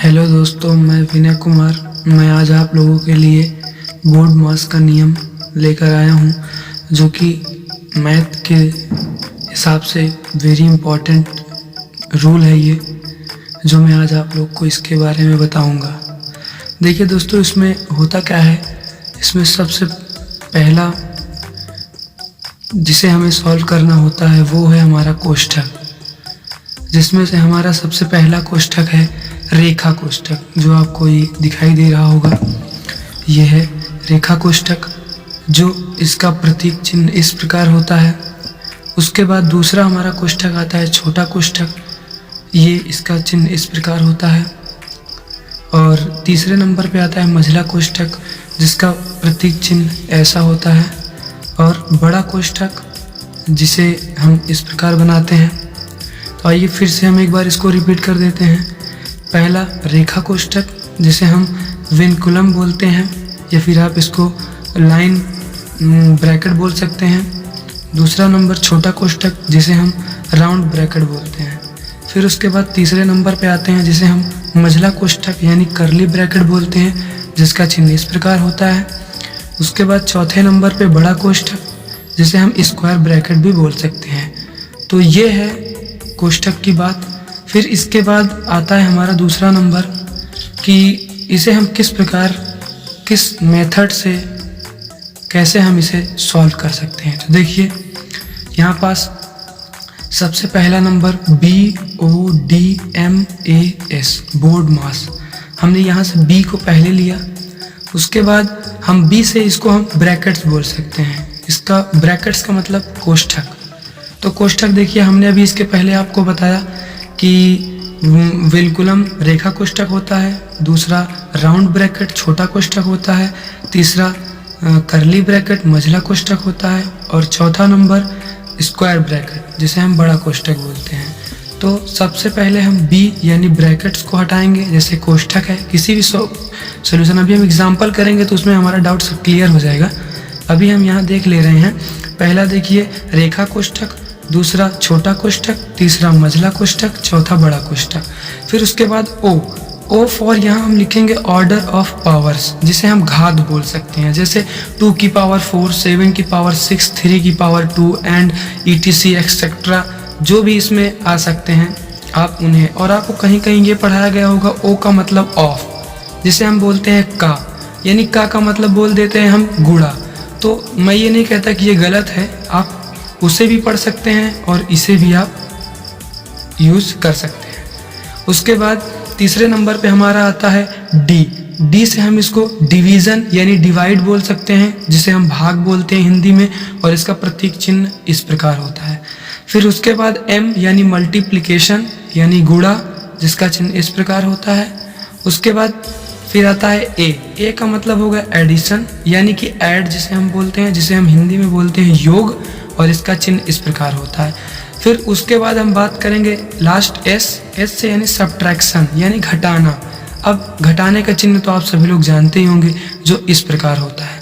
Hello दोस्तों, मैं विनय कुमार। मैं आज आप लोगों के लिए बोर्ड मास का नियम लेकर आया हूं, जो कि मैथ के हिसाब से वेरी इम्पॉर्टेंट रूल है ये, जो मैं आज आप लोग को इसके बारे में बताऊंगा। देखिए दोस्तों, इसमें होता क्या है, इसमें सबसे पहला जिसे हमें सॉल्व करना होता है वो है हमारा कोष्ठक, जिसमें से हमारा सबसे पहला कोष्ठक है रेखा कोष्ठक, जो आपको ये दिखाई दे रहा होगा। ये है रेखा कोष्ठक, जो इसका प्रतीक चिन्ह इस प्रकार होता है। उसके बाद दूसरा हमारा कोष्ठक आता है छोटा कोष्ठक, ये इसका चिन्ह इस प्रकार होता है। और तीसरे नंबर पे आता है मझला कोष्ठक, जिसका प्रतीक चिन्ह ऐसा होता है। और बड़ा कोष्ठक, जिसे हम इस प्रकार बनाते हैं। तो आइए फिर से हम एक बार इसको रिपीट कर देते हैं। पहला रेखा कोष्ठक, जिसे हम विनकुलम बोलते हैं, या फिर आप इसको लाइन ब्रैकेट बोल सकते हैं। दूसरा नंबर छोटा कोष्ठक, जिसे हम राउंड ब्रैकेट बोलते हैं। फिर उसके बाद तीसरे नंबर पे आते हैं, जिसे हम मझला कोष्ठक यानी कर्ली ब्रैकेट बोलते हैं, जिसका चिन्ह इस प्रकार होता है। उसके बाद चौथे नंबर पे बड़ा कोष्ठक, जिसे हम स्क्वायर ब्रैकेट भी बोल सकते हैं। तो ये है कोष्ठक की बात। फिर इसके बाद आता है हमारा दूसरा नंबर कि इसे हम किस प्रकार, किस मेथड से कैसे हम इसे सॉल्व कर सकते हैं। तो देखिए, यहाँ पास सबसे पहला नंबर BODMAS, बोर्ड मास। हमने यहाँ से B को पहले लिया, उसके बाद हम B से इसको हम ब्रैकेट्स बोल सकते हैं। इसका ब्रैकेट्स का मतलब कोष्ठक। तो कोष्ठक देखिए, हमने अभी इसके पहले आपको बताया कि विनकुलम रेखा कोष्ठक होता है, दूसरा राउंड ब्रैकेट छोटा कोष्ठक होता है, तीसरा कर्ली ब्रैकेट मझला कोष्ठक होता है, और चौथा नंबर स्क्वायर ब्रैकेट, जिसे हम बड़ा कोष्ठक बोलते हैं। तो सबसे पहले हम B यानी ब्रैकेट्स को हटाएंगे। जैसे कोष्ठक है, किसी भी सॉल्यूशन अभी हम एग्जांपल करेंगे तो उसमें हमारा डाउट सब क्लियर हो जाएगा। अभी हम यहाँ देख ले रहे हैं। पहला देखिए रेखा कोष्ठक, दूसरा छोटा कोष्ठक, तीसरा मझला कोष्ठक, चौथा बड़ा कोष्ठक। फिर उसके बाद O फॉर यहाँ हम लिखेंगे ऑर्डर ऑफ पावर्स, जिसे हम घात बोल सकते हैं। जैसे 2 की पावर 4, 7 की पावर 6, 3 की पावर 2 एंड ETC एक्सेट्रा, जो भी इसमें आ सकते हैं आप उन्हें। और आपको कहीं कहीं ये पढ़ाया गया होगा O का मतलब ऑफ, जिसे हम बोलते हैं का, यानी का मतलब बोल देते हैं हम गुणा। तो मैं ये नहीं कहता कि ये गलत है, आप उसे भी पढ़ सकते हैं और इसे भी आप यूज कर सकते हैं। उसके बाद तीसरे नंबर पे हमारा आता है D से हम इसको डिवीज़न यानी डिवाइड बोल सकते हैं, जिसे हम भाग बोलते हैं हिंदी में, और इसका प्रतीक चिन्ह इस प्रकार होता है। फिर उसके बाद M यानी मल्टीप्लिकेशन यानी गुणा, जिसका चिन्ह इस प्रकार होता है। उसके बाद फिर आता है A का मतलब होगा एडिशन यानी कि ऐड, जिसे हम बोलते हैं, जिसे हम हिंदी में बोलते हैं योग, और इसका चिन्ह इस प्रकार होता है। फिर उसके बाद हम बात करेंगे लास्ट S से यानी सब्ट्रैक्शन यानी घटाना। अब घटाने का चिन्ह तो आप सभी लोग जानते ही होंगे, जो इस प्रकार होता है।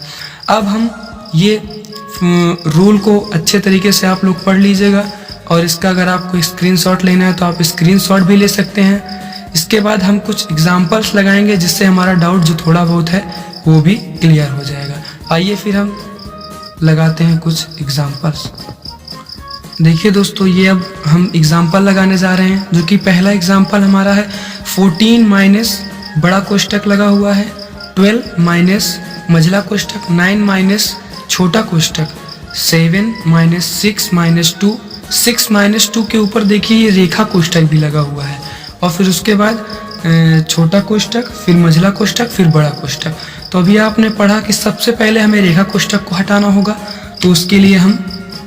अब हम ये रूल को अच्छे तरीके से आप लोग पढ़ लीजिएगा, और इसका अगर आपको स्क्रीनशॉट लेना है तो आप स्क्रीनशॉट भी ले सकते हैं। इसके बाद हम कुछ एग्जाम्पल्स लगाएंगे, जिससे हमारा डाउट जो थोड़ा बहुत है वो भी क्लियर हो जाएगा। आइए फिर हम लगाते हैं कुछ एग्जाम्पल्स। देखिए दोस्तों, ये अब हम एग्जाम्पल लगाने जा रहे हैं, जो कि पहला एग्जाम्पल हमारा है 14 माइनस बड़ा कोष्ठक लगा हुआ है, 12 माइनस मझला कोष्ठक, 9 माइनस छोटा कोष्ठक, 7 माइनस 6 माइनस 2, 6 माइनस 2 के ऊपर देखिए ये रेखा कोष्ठक भी लगा हुआ है। और फिर उसके बाद छोटा कोष्ठक, फिर मझला कोष्ठक, फिर बड़ा कोष्ठक। तो अभी आपने पढ़ा कि सबसे पहले हमें रेखा कोष्ठक को हटाना होगा, तो उसके लिए हम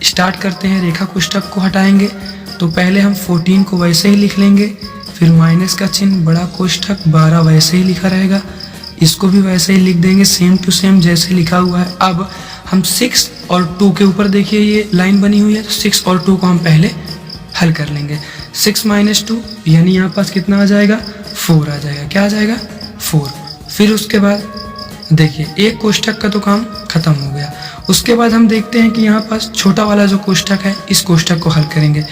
स्टार्ट करते हैं। रेखा कोष्ठक को हटाएंगे तो पहले हम 14 को वैसे ही लिख लेंगे, फिर माइनस का चिन्ह, बड़ा कोष्ठक 12 वैसे ही लिखा रहेगा, इसको भी वैसे ही लिख देंगे सेम टू सेम जैसे लिखा हुआ है। अब हम 6 और 2 के ऊपर देखिए ये लाइन बनी हुई है, तो 6 और 2 को हम पहले हल कर लेंगे। 6 माइनस 2 यानी यहाँ पास कितना आ जाएगा, 4 आ जाएगा। क्या आ जाएगा, 4। फिर उसके बाद देखिए एक कोष्ठक का तो काम खत्म हो गया। उसके बाद हम देखते हैं कि यहाँ पास छोटा वाला जो कोष्ठक है, इस कोष्ठक को हल करेंगे।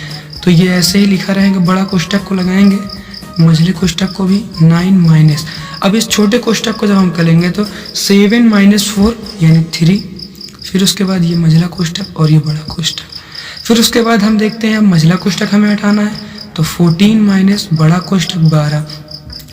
तो ये ऐसे ही लिखा रहेगा, बड़ा कोष्ठक को लगाएंगे, मझले कोष्ठक को भी 9 माइनस, अब इस छोटे कोष्ठक को जब हम करेंगे तो 7 माइनस 4 यानी 3, फिर उसके बाद ये मझला कोष्ठक और ये बड़ा कोष्ठक। फिर उसके बाद हम देखते हैं अब मझला कोष्ठक हमें हटाना है, तो 14 माइनस बड़ा कोष्ठक 12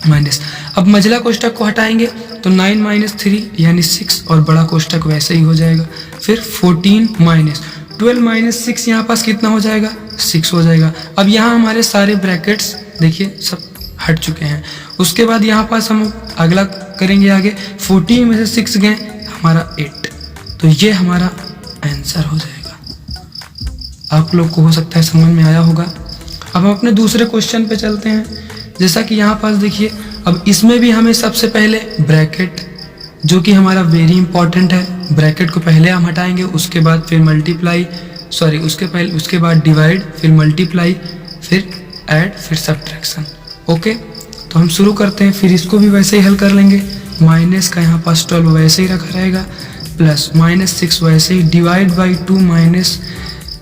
माइनस, अब मझला कोष्ठक को हटाएंगे तो 9 माइनस 3 यानी 6 और बड़ा कोष्ठक वैसे ही हो जाएगा। फिर 14 माइनस 12 माइनस 6 यहाँ पास कितना हो जाएगा, 6 हो जाएगा। अब यहाँ हमारे सारे ब्रैकेट्स देखिए सब हट चुके हैं। उसके बाद यहाँ पास हम अगला करेंगे आगे, 14 में से 6 गए हमारा 8, तो ये हमारा आंसर हो जाएगा। आप लोग को हो सकता है समझ में आया होगा। अब हम अपने दूसरे क्वेश्चन पे चलते हैं। जैसा कि यहाँ पास देखिए, अब इसमें भी हमें सबसे पहले ब्रैकेट, जो कि हमारा वेरी इंपॉर्टेंट है, ब्रैकेट को पहले हम हटाएंगे, उसके बाद फिर मल्टीप्लाई, उसके बाद डिवाइड, फिर मल्टीप्लाई, फिर ऐड, फिर सब्ट्रैक्शन। ओके, तो हम शुरू करते हैं। फिर इसको भी वैसे ही हल कर लेंगे। माइनस का यहाँ पास 12 वैसे ही रखा रहेगा, प्लस -6 वैसे ही, डिवाइड बाई 2 माइनस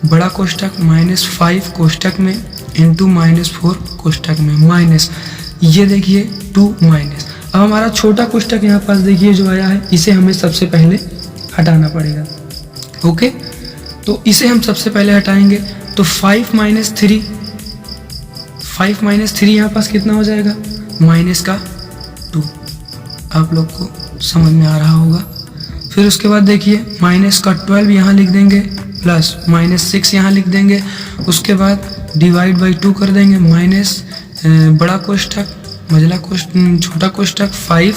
बड़ा कोष्ठक -5 कोष्ठक में इंटू -4 कोष्ठक में, माइनस ये देखिए 2 माइनस। अब हमारा छोटा कोष्ठक यहाँ पास देखिए जो आया है, इसे हमें सबसे पहले हटाना पड़ेगा। ओके, तो इसे हम सबसे पहले हटाएंगे तो 5 माइनस 3 यहाँ पास कितना हो जाएगा, माइनस का 2। आप लोग को समझ में आ रहा होगा। फिर उसके बाद देखिए माइनस का 12 यहाँ लिख देंगे, प्लस -6 यहाँ लिख देंगे। उसके बाद डिवाइड बाई 2 कर देंगे, माइनस बड़ा कोष्ठक मझला कोष्ठक छोटा कोष्ठक 5,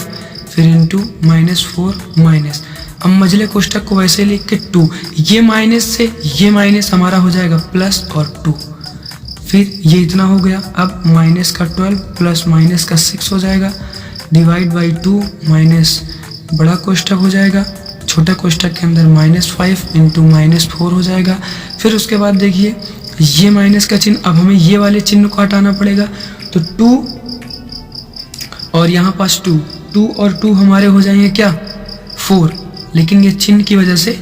फिर इंटू -4 माइनस। अब मझले कोष्ठक को वैसे लिख के 2, ये माइनस से ये माइनस हमारा हो जाएगा प्लस और 2, फिर ये इतना हो गया। अब माइनस का 12 प्लस माइनस का 6 हो जाएगा, डिवाइड बाई 2 माइनस बड़ा कोष्ठक हो जाएगा, छोटा कोष्ठक के अंदर -5 इंटू -4 हो जाएगा। फिर उसके बाद देखिए ये माइनस का चिन्ह, अब हमें ये वाले चिन्ह को हटाना पड़ेगा, तो 2 और यहाँ पास 2 और 2 हमारे हो जाएंगे क्या, 4, लेकिन ये चिन्ह की वजह से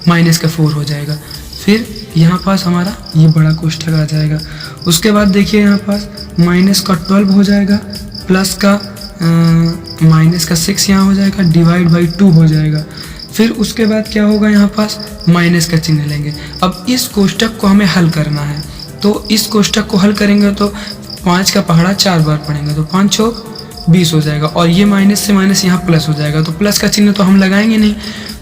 माइनस का 4 हो जाएगा। फिर यहाँ पास हमारा ये बड़ा कोष्ठक आ जाएगा। उसके बाद देखिए यहाँ पास माइनस का 12 हो जाएगा, प्लस का माइनस का 6 यहाँ हो जाएगा, डिवाइड बाई 2 हो जाएगा। फिर उसके बाद क्या होगा, यहाँ पास माइनस का चिन्ह लेंगे। अब इस कोष्ठक को हमें हल करना है, तो इस कोष्ठक को हल करेंगे तो 5 का पहाड़ा 4 बार पढ़ेंगे, तो 5 चौक 20 हो जाएगा, और ये माइनस से माइनस यहाँ प्लस हो जाएगा, तो प्लस का चिन्ह तो हम लगाएंगे नहीं,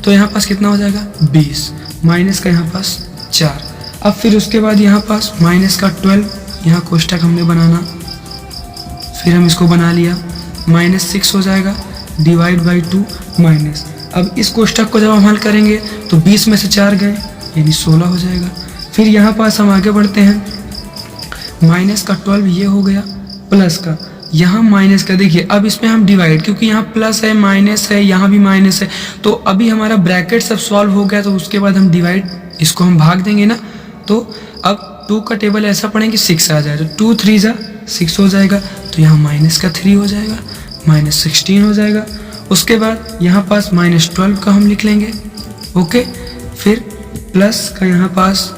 तो यहाँ पास कितना हो जाएगा 20, माइनस का यहाँ पास 4। अब फिर उसके बाद यहाँ पास माइनस का 12 यहाँ कोष्ठक हमने बनाना, फिर हम इसको बना लिया, -6 हो जाएगा, डिवाइड बाई 2 माइनस। अब इस कोष्ठक को जब हम हल करेंगे तो 20 में से 4 गए यानी 16 हो जाएगा। फिर यहाँ पास हम आगे बढ़ते हैं, माइनस का 12 ये हो गया, प्लस का यहाँ माइनस का देखिए, अब इसमें हम डिवाइड, क्योंकि यहाँ प्लस है माइनस है यहाँ भी माइनस है, तो अभी हमारा ब्रैकेट सब सॉल्व हो गया, तो उसके बाद हम डिवाइड, इसको हम भाग देंगे ना, तो अब 2 का टेबल ऐसा पढ़ेंगे 6 आ जाए, तो 2 3 जा 6 हो जाएगा, तो यहाँ माइनस का 3 हो जाएगा, -16 हो जाएगा। उसके बाद यहाँ पास -12 का हम लिख लेंगे। ओके, फिर प्लस का यहाँ पास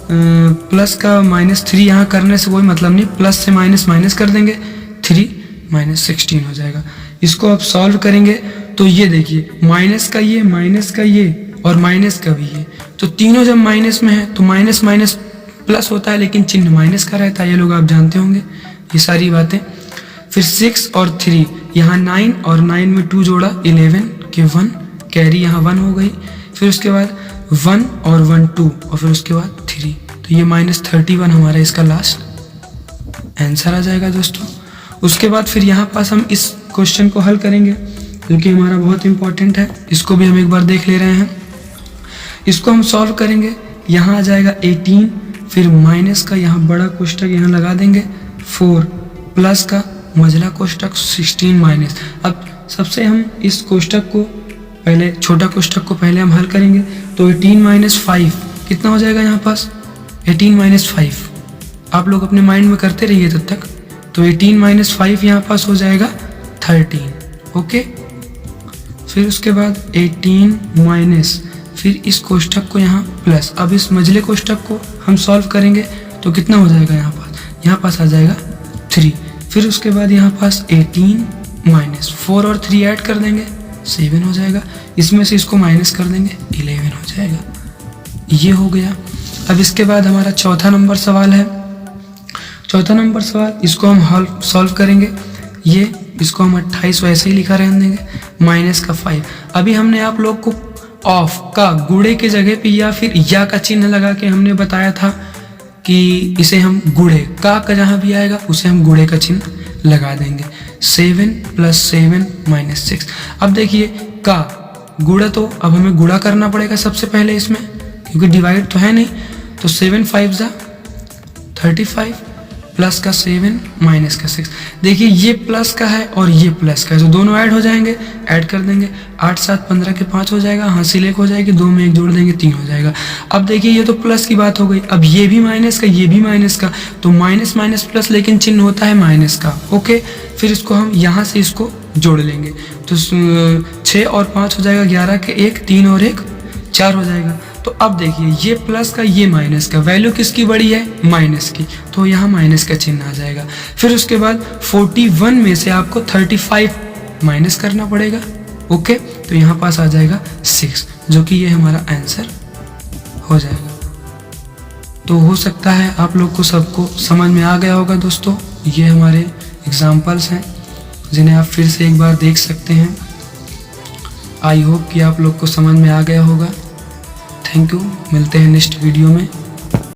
प्लस का -3 यहाँ करने से कोई मतलब नहीं, प्लस से माइनस कर देंगे, 3 -16 हो जाएगा। इसको अब सॉल्व करेंगे तो ये देखिए माइनस का ये और माइनस का भी ये, तो तीनों जब माइनस में है तो माइनस माइनस प्लस होता है, लेकिन चिन्ह माइनस का रहता है, ये लोग आप जानते होंगे ये सारी बातें। फिर 6 और 3 यहाँ 9 और 9 में 2 जोड़ा 11 के 1 कैरी यहाँ 1 हो गई। फिर उसके बाद 1 और 1 2 और फिर उसके बाद 3, तो ये -31 हमारा इसका लास्ट आंसर आ जाएगा दोस्तों। उसके बाद फिर यहाँ पास हम इस क्वेश्चन को हल करेंगे जो कि हमारा बहुत इंपॉर्टेंट है, इसको भी हम एक बार देख ले रहे हैं। इसको हम सॉल्व करेंगे, यहाँ आ जाएगा 18, फिर माइनस का यहाँ बड़ा कोष्ठक यहाँ लगा देंगे 4, प्लस का मझला कोष्ठक 16 माइनस। अब सबसे हम इस कोष्ठक को पहले, छोटा कोष्ठक को पहले हम हल करेंगे, तो 18 - 5 कितना हो जाएगा यहाँ पास, 18 - 5। आप लोग अपने माइंड में करते रहिए तब तक। तो 18 - 5 यहाँ पास हो जाएगा 13। ओके, फिर उसके बाद 18 माइनस, फिर इस कोष्ठक को यहाँ प्लस। अब इस मझले कोष्ठक को हम सॉल्व करेंगे तो कितना हो जाएगा यहाँ पास आ जाएगा 3। फिर उसके बाद यहाँ पास 18 माइनस 4 और 3 ऐड कर देंगे 7 हो जाएगा, इसमें से इसको माइनस कर देंगे 11 हो जाएगा। ये हो गया। अब इसके बाद हमारा चौथा नंबर सवाल है। चौथा नंबर सवाल इसको हम सॉल्व करेंगे। ये इसको हम 28 वैसे ही लिखा रहने देंगे, माइनस का 5। अभी हमने आप लोग को ऑफ का गुणे के जगह पे या फिर या का चिन्ह लगा के हमने बताया था कि इसे हम गुणे का जहाँ भी आएगा उसे हम गुणे का चिन्ह लगा देंगे। 7 + 7 - 6। अब देखिए का गुणा, तो अब हमें गुणा करना पड़ेगा सबसे पहले इसमें, क्योंकि डिवाइड तो है नहीं। तो 7 × 5 = 35 प्लस का 7 माइनस का 6। देखिए ये प्लस का है और ये प्लस का है, तो दोनों ऐड हो जाएंगे, ऐड कर देंगे। 8 × 7 = 15 के 5 हो जाएगा, हासिल 1 हो जाएगी, 2 में 1 जोड़ देंगे 3 हो जाएगा। अब देखिए ये तो प्लस की बात हो गई, अब ये भी माइनस का, ये भी माइनस का, तो माइनस माइनस प्लस, लेकिन चिन्ह होता है माइनस का। ओके, फिर इसको हम यहाँ से इसको जोड़ लेंगे, तो 6 और 5 हो जाएगा 11 के 1, 3 और 1 4 हो जाएगा। तो अब देखिए ये प्लस का ये माइनस का, वैल्यू किसकी बड़ी है? माइनस की, तो यहाँ माइनस का चिन्ह आ जाएगा। फिर उसके बाद 41 में से आपको 35 माइनस करना पड़ेगा। ओके, तो यहाँ पास आ जाएगा 6, जो कि ये हमारा आंसर हो जाएगा। तो हो सकता है आप लोग को सबको समझ में आ गया होगा दोस्तों। ये हमारे एग्जाम्पल्स हैं जिन्हें आप फिर से एक बार देख सकते हैं। आई होप कि आप लोग को समझ में आ गया होगा। थैंक यू, मिलते हैं नेक्स्ट वीडियो में।